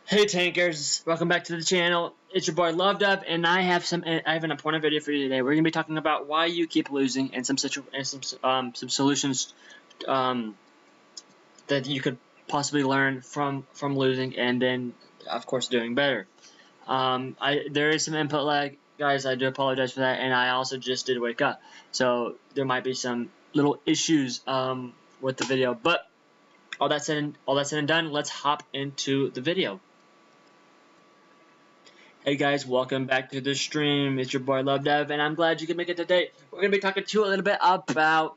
Hey tankers, welcome back to the channel. It's your boy Loved Up, and I have an important video for you today. We're gonna be talking about why you keep losing and some solutions that you could possibly learn from losing, and then of course doing better. There is some input lag, guys. I do apologize for that, and I also just did wake up, so there might be some little issues with the video. But all that said and done, let's hop into the video. Hey guys, welcome back to the stream. It's your boy Love Dev, and I'm glad you can make it today. We're gonna be talking to you a little bit about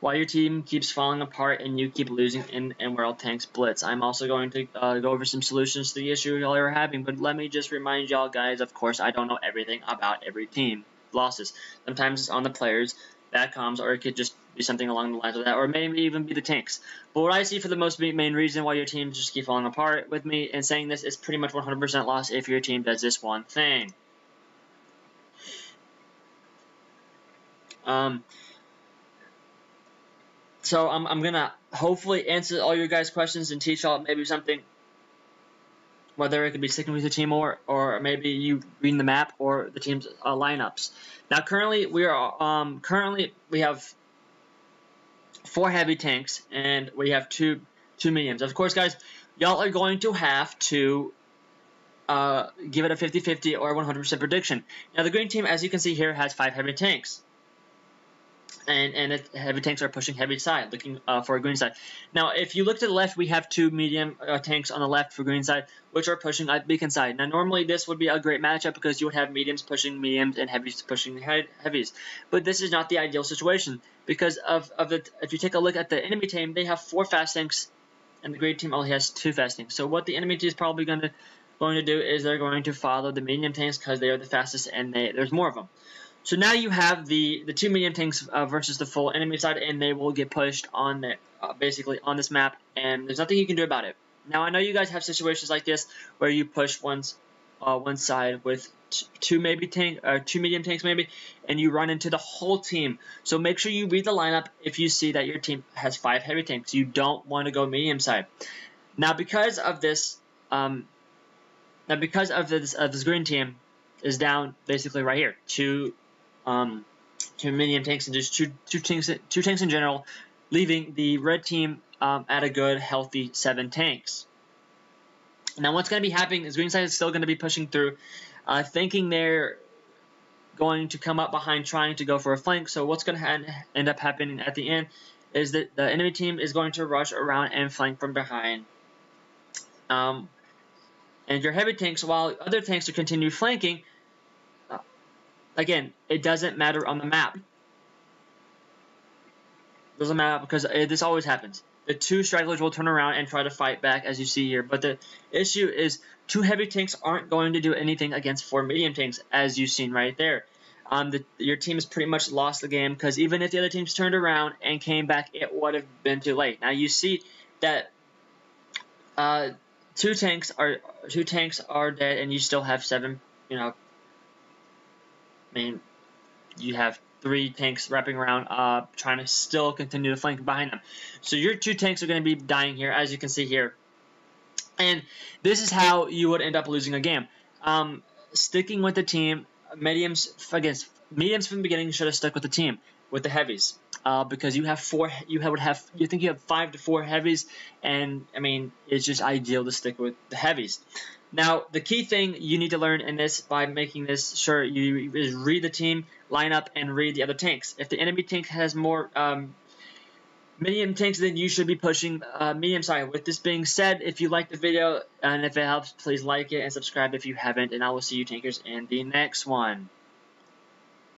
why your team keeps falling apart and you keep losing in World Tanks Blitz. I'm also going to go over some solutions to the issue y'all are having, but let me just remind y'all guys, of course, I don't know everything about every team losses. Sometimes it's on the players, bad comms, or it could just be something along the lines of that, or maybe even be the tanks. But what I see for the most main reason why your teams just keep falling apart with me and saying this is pretty much 100% loss if your team does this one thing. So I'm gonna hopefully answer all your guys' questions and teach y'all maybe something, whether it could be sticking with the team or maybe you reading the map or the team's lineups. Now currently we have 4 heavy tanks and we have two mediums. Of course, guys, y'all are going to have to give it a 50-50 or 100% prediction. Now the green team, as you can see here, has 5 heavy tanks. And heavy tanks are pushing heavy side, looking for a green side. Now, if you look to the left, we have 2 medium tanks on the left for green side, which are pushing beacon side. Now, normally this would be a great matchup because you would have mediums pushing mediums and heavies pushing heavies. But this is not the ideal situation because if you take a look at the enemy team, they have 4 fast tanks, and the green team only has 2 fast tanks. So what the enemy team is probably going to do is they're going to follow the medium tanks because they are the fastest and there's more of them. So now you have the 2 medium tanks versus the full enemy side, and they will get pushed on basically on this map, and there's nothing you can do about it. Now I know you guys have situations like this where you push one side with 2 medium tanks maybe, and you run into the whole team. So make sure you read the lineup if you see that your team has 5 heavy tanks. You don't want to go medium side. Now because of this, this green team is down basically right here. 2 medium tanks and just two tanks in general, leaving the red team at a good healthy 7 tanks. Now what's going to be happening is green side is still going to be pushing through, thinking they're going to come up behind trying to go for a flank. So what's going to end up happening at the end is that the enemy team is going to rush around and flank from behind. And your heavy tanks, while other tanks will continue flanking, again, it doesn't matter on the map. It doesn't matter because this always happens. The 2 stragglers will turn around and try to fight back, as you see here. But the issue is 2 heavy tanks aren't going to do anything against 4 medium tanks, as you've seen right there. Your team has pretty much lost the game because even if the other teams turned around and came back, it would have been too late. Now you see that 2 tanks are dead, and you still have 7. I mean, you have 3 tanks wrapping around, trying to still continue to flank behind them. So your 2 tanks are going to be dying here, as you can see here. And this is how you would end up losing a game. Sticking with the team, mediums from the beginning should have stuck with the team, with the heavies. Because you have 4, you think you have 5 to 4 heavies, and I mean it's just ideal to stick with the heavies. Now the key thing you need to learn in this by making this sure you is read the team lineup and read the other tanks. If the enemy tank has more medium tanks, then you should be pushing medium side. With this being said, if you like the video and if it helps, please like it and subscribe if you haven't, and I will see you tankers in the next one.